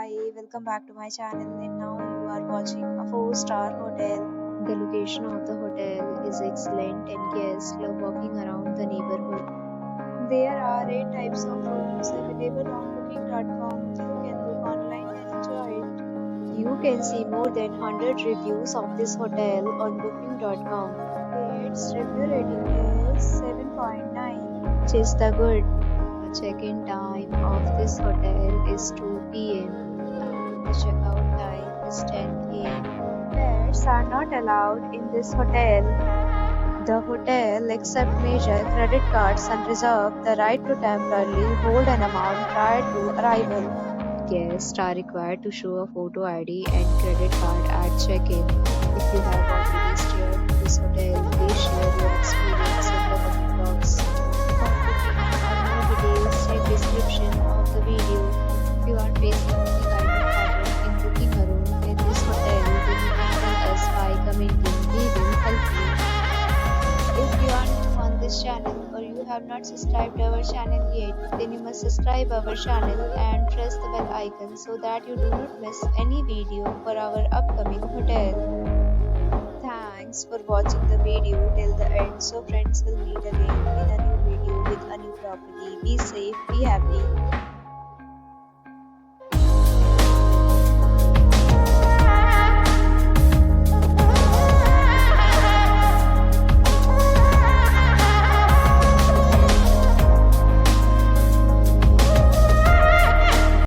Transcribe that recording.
Hi, welcome back to my channel, and now you are watching a 4-star hotel. The location of the hotel is excellent and guests love walking around the neighborhood. There are 8 types of rooms available on booking.com. You can book online and enjoy it. You can see more than 100 reviews of this hotel on booking.com. Its review rating is 7.9, which is the good. The check-in time of this hotel is 2 p.m. and the checkout time is 10 a.m. Pets are not allowed in this hotel. The hotel accepts major credit cards and reserves the right to temporarily hold an amount prior to arrival. Guests are required to show a photo ID and credit card at check-in. If you have already stayed in this hotel, please share your experience in the comment box. For booking or more details, check description of the video. If you are facing any kind of problem in booking a room in this hotel, then you can tell us by commenting. We will help you. If you are new on this channel or you have not subscribed our channel yet, then you must subscribe our channel and press the bell icon so that you do not miss any video for our upcoming hotel. Thanks for watching the video till the end. So friends, will meet again in a new video with a new property. Be safe, be happy.